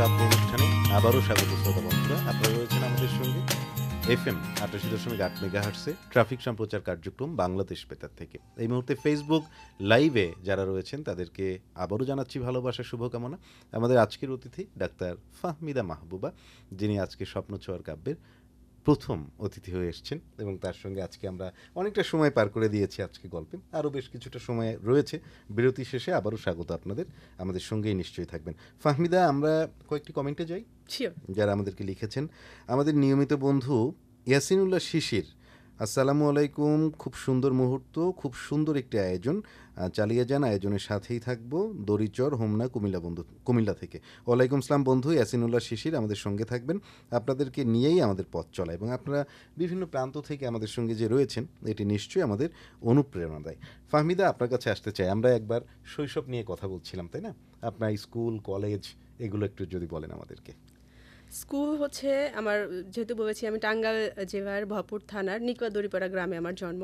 কাব্য অনুষ্ঠানে আবারও স্বাগত শ্রোতা বন্ধুরা। আপনারা রয়েছেন আমাদের সঙ্গে FM ৮৮.৮ মেগাহার্টসে ট্রাফিক সম্প্রচার কার্যক্রম বাংলাদেশ বেতার থেকে। এই মুহূর্তে ফেসবুক লাইভে যারা রয়েছেন তাদেরকে আবারও জানাচ্ছি ভালোবাসার শুভকামনা। আমাদের আজকের অতিথি ডাক্তার ফাহমিদা মাহবুবা, যিনি আজকে স্বপ্ন ছোঁয়ার কাব্যের প্রথম অতিথি হয়ে এসেছেন এবং তার সঙ্গে আজকে আমরা অনেকটা সময় পার করে দিয়েছি আজকে গল্পে। আরও বেশ কিছুটা সময় রয়েছে। বিরতি শেষে আবারও স্বাগত আপনাদের, আমাদের সঙ্গেই নিশ্চয়ই থাকবেন। ফাহমিদা, আমরা কয়েকটি কমেন্টে যাই যারা আমাদেরকে লিখেছেন। আমাদের নিয়মিত বন্ধু ইয়াসিনুল্লাহ শিশির, আসসালামু আলাইকুম, খুব সুন্দর মুহূর্ত, খুব সুন্দর একটি আয়োজন, চালিয়ে যান, আয়োজনের সাথেই থাকবো। দড়িচর হোমনা কুমিল্লা থেকে। ওয়ালাইকুম আসসালাম বন্ধু ইয়াসিনুল্লাহ শিশির, আমাদের সঙ্গে থাকবেন, আপনাদেরকে নিয়েই আমাদের পথ চলা এবং আপনারা বিভিন্ন প্রান্ত থেকে আমাদের সঙ্গে যে রয়েছেন এটি নিশ্চয়ই আমাদের অনুপ্রেরণা দেয়। ফাহমিদা, আপনার কাছে আসতে চাই। আমরা একবার শৈশব নিয়ে কথা বলছিলাম, তাই না? আপনার স্কুল কলেজ এগুলো একটু যদি বলেন আমাদেরকে। স্কুল হচ্ছে আমার, যেহেতু বলেছি আমি টাঙ্গাইল জেলার ভরপুর থানার নিকোয়া দড়িপাড়া গ্রামে আমার জন্ম।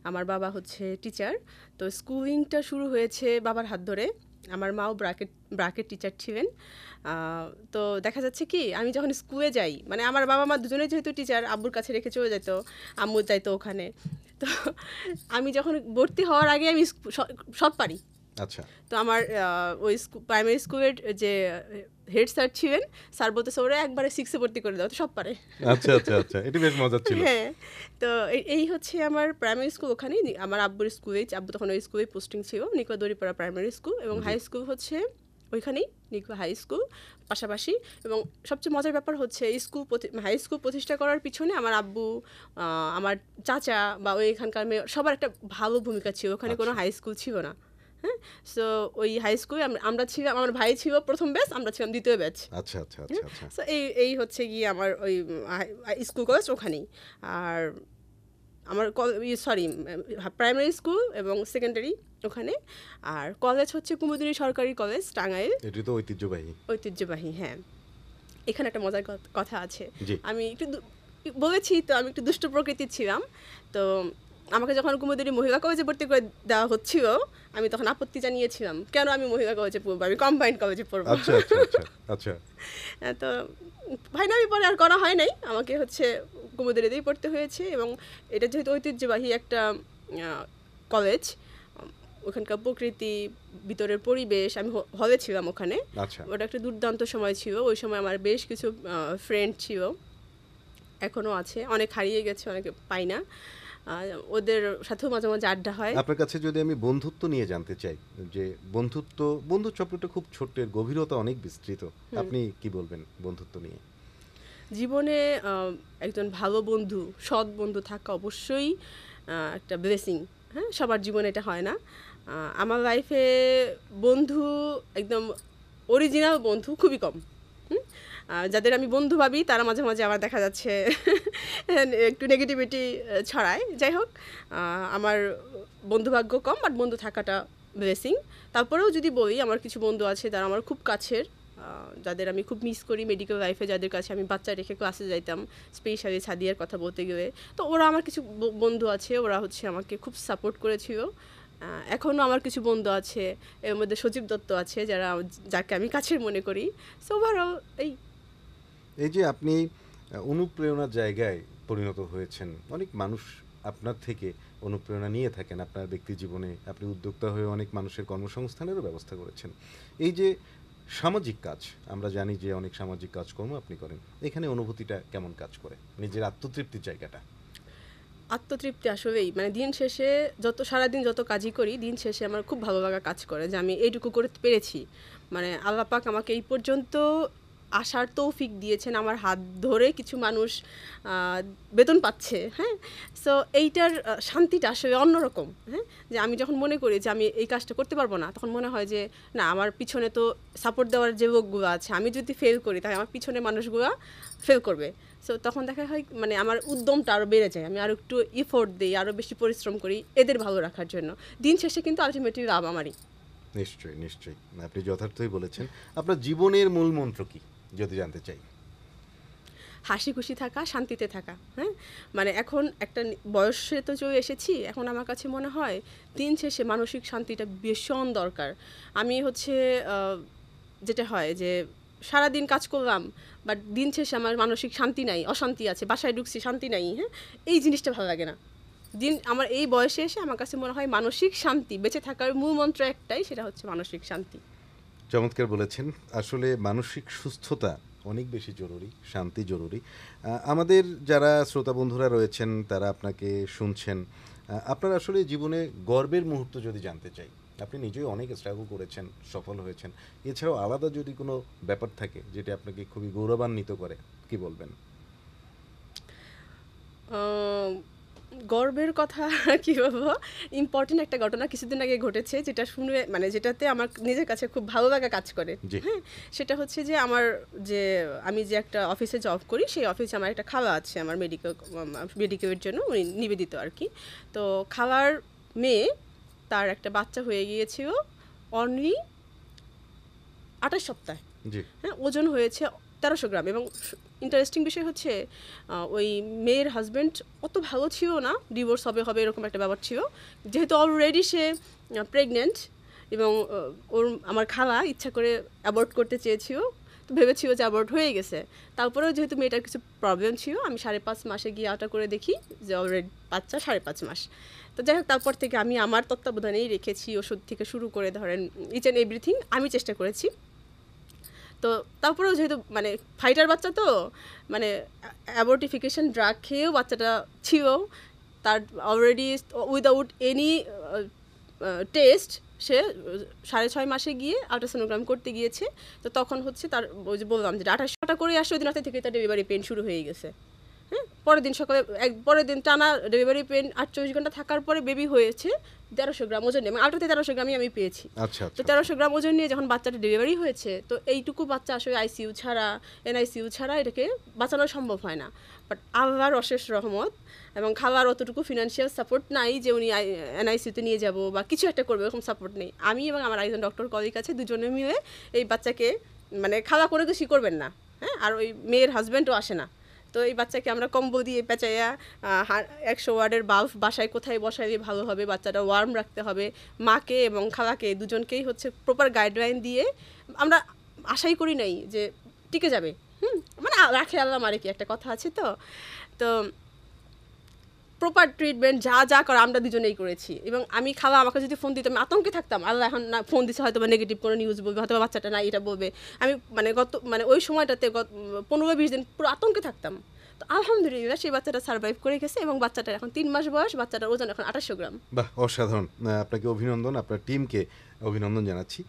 আমার বাবা হচ্ছে টিচার। তো স্কুলিংটা শুরু হয়েছে বাবার হাত ধরে। আমার মাও ব্রাকেট টিচার ছিলেন। তো দেখা যাচ্ছে কি, আমি যখন স্কুলে যাই, মানে আমার বাবা মা দুজনেই যেহেতু টিচার, আব্বুর কাছে রেখে চলে যেত, আম্মু যাইতো ওখানে। তো আমি যখন ভর্তি হওয়ার আগে আমি সব পারি। আচ্ছা। তো আমার ওই প্রাইমারি স্কুলের যে হেড স্যার ছিলেন, স্যার বলতেছে ওরা একবারে 6-এ ভর্তি করে দাও, তো সব পারে। আচ্ছা আচ্ছা আচ্ছা, এটা বেশ মজার ছিল। হ্যাঁ, তো এই হচ্ছে আমার প্রাইমারি স্কুল ওখানেই। আমার আব্বুর স্কুলে, আব্বু তখন ওই স্কুলেই পোস্টিং ছিল, নিকোয়া দড়িপাড়া প্রাইমারি স্কুল, এবং হাই স্কুল হচ্ছে ওইখানেই নিকোয়া হাই স্কুল পাশাপাশি। এবং সবচেয়ে মজার ব্যাপার হচ্ছে হাই স্কুল প্রতিষ্ঠা করার পিছনে আমার আব্বু, আমার চাচা বা ওইখানকার মেয়ে সবার একটা ভালো ভূমিকা ছিল। ওখানে কোনো হাই স্কুল ছিল না। হ্যাঁ, সো ওই হাই স্কুলে আমরা ছিলাম, আমার ভাই ছিল প্রথম ব্যাচ, আমরা ছিলাম দ্বিতীয় ব্যাচ। আচ্ছা আচ্ছা আচ্ছা। সো এই হচ্ছে গিয়ে আমার ওই স্কুল কলেজ ওখানেই। আর আমার প্রাইমারি স্কুল এবং সেকেন্ডারি ওখানে। আর কলেজ হচ্ছে কুমুদিনী সরকারি কলেজ টাঙ্গাইল। এটি তো ঐতিহ্যবাহী। হ্যাঁ, এখানে একটা মজার কথা আছে। আমি একটু বলেছি তো, আমি একটু দুষ্ট প্রকৃতির ছিলাম। তো আমাকে যখন কুমুদিনী মহিলা কলেজে ভর্তি করে দেওয়া হচ্ছিল, আমি তখন আপত্তি জানিয়েছিলাম, কেন আমি মহিলা কলেজে পড়বো, আমি কম্বাইন্ড কলেজে পড়বো। আচ্ছা। তো ফাইনালি পরে আর করা হয় নাই, আমাকে হচ্ছে কুমুদিনীতেই পড়তে হয়েছে। এবং এটা যেহেতু ঐতিহ্যবাহী একটা কলেজ, ওখানকার প্রকৃতি, ভিতরের পরিবেশ, আমি হলে ছিলাম ওখানে। ওটা একটা দুর্দান্ত সময় ছিল। ওই সময় আমার বেশ কিছু ফ্রেন্ড ছিল, এখনও আছে, অনেক হারিয়ে গেছে, অনেকে পাই না। ওদের সাথেও মাঝে মাঝে আড্ডা হয়। আপনার কাছে যদি আমি বন্ধুত্ব নিয়ে জানতে চাই, যে বন্ধু চক্রটা খুব ছোট্ট, গভীরতা অনেক বিস্তৃত, আপনি কি বলবেন বন্ধুত্ব নিয়ে? জীবনে একজন ভালো বন্ধু, সৎ বন্ধু থাকা অবশ্যই একটা ব্লেসিং। হ্যাঁ, সবার জীবনে এটা হয় না। আমার লাইফে বন্ধু, একদম অরিজিনাল বন্ধু খুবই কম। যাদের আমি বন্ধু ভাবি তারা মাঝে মাঝে আমার দেখা যাচ্ছে একটু নেগেটিভিটি ছড়ায়। যাই হোক, আমার বন্ধুভাগ্য কম, বাট বন্ধু থাকাটা ব্লেসিং। তারপরেও যদি বলি, আমার কিছু বন্ধু আছে তারা আমার খুব কাছের, যাদের আমি খুব মিস করি মেডিকেল লাইফে, যাদের কাছে আমি বাচ্চা রেখে ক্লাসে যাইতাম, স্পেশালি সাদিয়ার কথা বলতে গেলে। তো ওরা আমার কিছু বন্ধু আছে, ওরা হচ্ছে আমাকে খুব সাপোর্ট করেছিল। এখনও আমার কিছু বন্ধু আছে, এর মধ্যে সজীব দত্ত আছে, যাকে আমি কাছের মনে করি। সো ওভারঅল এই যে আপনি অনুপ্রেরণার জায়গায় পরিণত হয়েছেন, অনেক মানুষ আপনার থেকে অনুপ্রেরণা নিয়ে থাকেন আপনার ব্যক্তি জীবনে। আপনি উদ্যোক্তা হয়ে অনেক মানুষের কর্মসংস্থানেরও ব্যবস্থা করেছেন। এই যে সামাজিক কাজ, আমরা জানি যে অনেক সামাজিক কাজকর্ম আপনি করেন, এখানে অনুভূতিটা কেমন কাজ করে, নিজের আত্মতৃপ্তির জায়গাটা? আত্মতৃপ্তি আসলেই, মানে দিন শেষে সারাদিন যত কাজই করি, দিন শেষে আমার খুব ভালো লাগা কাজ করে যে আমি এইটুকু করতে পেরেছি। মানে আল্লাহ পাক আমাকে এই পর্যন্ত আসার তৌফিক দিয়েছেন, আমার হাত ধরে কিছু মানুষ বেতন পাচ্ছে। হ্যাঁ, সো এইটার শান্তিটা আসলে অন্যরকম। হ্যাঁ, যে আমি যখন মনে করি যে আমি এই কাজটা করতে পারবো না, তখন মনে হয় যে না, আমার পিছনে তো সাপোর্ট দেওয়ার যে লোকগুলো আছে, আমি যদি ফেল করি তাহলে আমার পিছনে মানুষগুলো ফেল করবে। সো তখন দেখা হয় মানে আমার উদ্যমটা আরও বেড়ে যায়, আমি আরও একটু এফোর্ট দিই, আরও বেশি পরিশ্রম করি এদের ভালো রাখার জন্য। দিন শেষে কিন্তু আলটিমেটলি লাভ আমারই। নিশ্চয়ই আপনি যথার্থই বলেছেন। আপনার জীবনের মূল মন্ত্র কি যদি জানতে চাই? হাসি খুশি থাকা, শান্তিতে থাকা। হ্যাঁ, মানে এখন একটা বয়সে তো চলে এসেছি, এখন আমার কাছে মনে হয় দিন শেষে মানসিক শান্তিটা ভীষণ দরকার। আমি হচ্ছে যেটা হয় যে সারাদিন কাজ করলাম, বাট দিন শেষে আমার মানসিক শান্তি নাই, অশান্তি আছে, বাসায় ঢুকছি শান্তি নাই, হ্যাঁ, এই জিনিসটা ভালো লাগে না। আমার এই বয়সে এসে আমার কাছে মনে হয় মানসিক শান্তি, বেঁচে থাকার মূল মন্ত্র একটাই, সেটা হচ্ছে মানসিক শান্তি। চমৎকার বলেছেন। আসলে মানসিক সুস্থতা অনেক বেশি জরুরি, শান্তি জরুরি। আমাদের যারা শ্রোতা বন্ধুরা রয়েছেন তারা আপনাকে শুনছেন, আপনার আসলে জীবনে গর্বের মুহূর্ত যদি জানতে চাই, আপনি নিজেই অনেক স্ট্রাগল করেছেন, সফল হয়েছেন, এছাড়াও আলাদা যদি কোনো ব্যাপার থাকে যেটা আপনাকে খুবই গৌরবান্বিত করে, কি বলবেন? গর্বের কথা কি বলবো, ইম্পর্টেন্ট একটা ঘটনা কিছুদিন আগে ঘটেছে, যেটা শুনে মানে যেটাতে আমার নিজের কাছে খুব ভালো লাগা কাজ করে। জি। হ্যাঁ, সেটা হচ্ছে যে আমি যে একটা অফিসে জব করি, সেই অফিসে আমার একটা খালা আছে, আমার মেডিকেলের জন্য উনি নিবেদিত আর কি। তো খালার মেয়ে, তার একটা বাচ্চা হয়ে গিয়েছিল অনলি 28 সপ্তাহে। জি। হ্যাঁ, ওজন হয়েছে 1300 গ্রাম। এবং ইন্টারেস্টিং বিষয় হচ্ছে ওই মেয়ের হাজব্যান্ড অত ভালো ছিল না, ডিভোর্স হবে এরকম একটা ব্যাপার ছিল, যেহেতু অলরেডি সে প্রেগনেন্ট। এবং আমার খালা ইচ্ছা করে অ্যাবর্ট করতে চেয়েছিল, তো ভেবেছিল যে অ্যাবর্ট হয়ে গেছে। তারপরেও যেহেতু মেয়েটার কিছু প্রবলেম ছিল, আমি 5.5 মাসে গিয়ে আটা করে দেখি যে অলরেডি বাচ্চা 5.5 মাস। তো যাই হোক, তারপর থেকে আমি আমার তত্ত্বাবধানেই রেখেছি, ওষুধ থেকে শুরু করে ধরেন ইচ অ্যান্ড এভরিথিং আমি চেষ্টা করেছি। তো তারপরেও যেহেতু মানে ফাইটার বাচ্চা, তো মানে অ্যাবর্টিফিকেশন ড্রাগ খেয়েও বাচ্চাটা ছিল, তার অলরেডি উইদাউট এনি টেস্ট সে 6.5 মাসে গিয়ে আল্ট্রাসোনোগ্রাম করতে গিয়েছে। তো তখন হচ্ছে তার ওই যে বললাম যে 28টা করে আসে, ওই দিন রাতে থেকে তার ডেলিভারি পেন শুরু হয়ে গেছে। হ্যাঁ, পরের দিন সকালে পরের দিন টানা ডেলিভারি পেন 48 ঘন্টা থাকার পরে বেবি হয়েছে 1300 গ্রাম ওজন নিয়ে, এবং আল্ট্রাতে 1300 গ্রামই আমি পেয়েছি। আচ্ছা। তো 1300 গ্রাম ওজন নিয়ে যখন বাচ্চাটা ডেলিভারি হয়েছে, তো এইটুকু বাচ্চা আসলে আইসিইউ ছাড়া, এনআইসিইউ ছাড়া এটাকে বাঁচানো সম্ভব হয় না। বাট আল্লাহর অশেষ রহমত এবং খালার অতটুকু ফিনান্সিয়াল সাপোর্ট নাই যে উনি এনআইসিইউতে নিয়ে যাব বা কিছু একটা করবে, এরকম সাপোর্ট নেই। আমি এবং আমার একজন ডক্টর কলিগ আছে, দুজনে মিলে এই বাচ্চাকে, মানে খালা করে কিছুই করবেন না, হ্যাঁ, আর ওই মেয়ের হাজব্যান্ডও আসে না। তো এই বাচ্চাকে আমরা কম্বল দিয়ে পেঁচাইয়া 100 ওয়ার্ডের বাল্ব বাসায় কোথায় বসাইলে ভালো হবে, বাচ্চাটা ওয়ার্ম রাখতে হবে, মাকে এবং খালাকে দুজনকেই হচ্ছে প্রপার গাইডলাইন দিয়ে আমরা আশাই করি নাই যে টিকে যাবে। মানে রাখে আল্লাহ মারে, কি একটা কথা আছে। তো তো প্রপার ট্রিটমেন্ট যা করে আমরা দুজনেই করেছি। এবং আমি খালা আমাকে যদি ফোন দিতাম, আমি আতঙ্কে থাকতাম, আল্লাহ এখন না ফোন দিচ্ছে হয়তো বা নেগেটিভ কোনো নিউজ বলবে, হয়তো বাচ্চাটা না এটা বলবে। আমি মানে ওই সময়টাতে 15-20 দিন পুরো আতঙ্কে থাকতাম। তো আলহামদুলিল্লাহ সেই বাচ্চাটা সার্ভাইভ করে গেছে, এবং বাচ্চাটার এখন 3 মাস বয়স, বাচ্চাটার ওজন এখন 2800 গ্রাম। বাহ, অসাধারণ। আপনাকে অভিনন্দন, আপনার টিমকে অভিনন্দন জানাচ্ছি।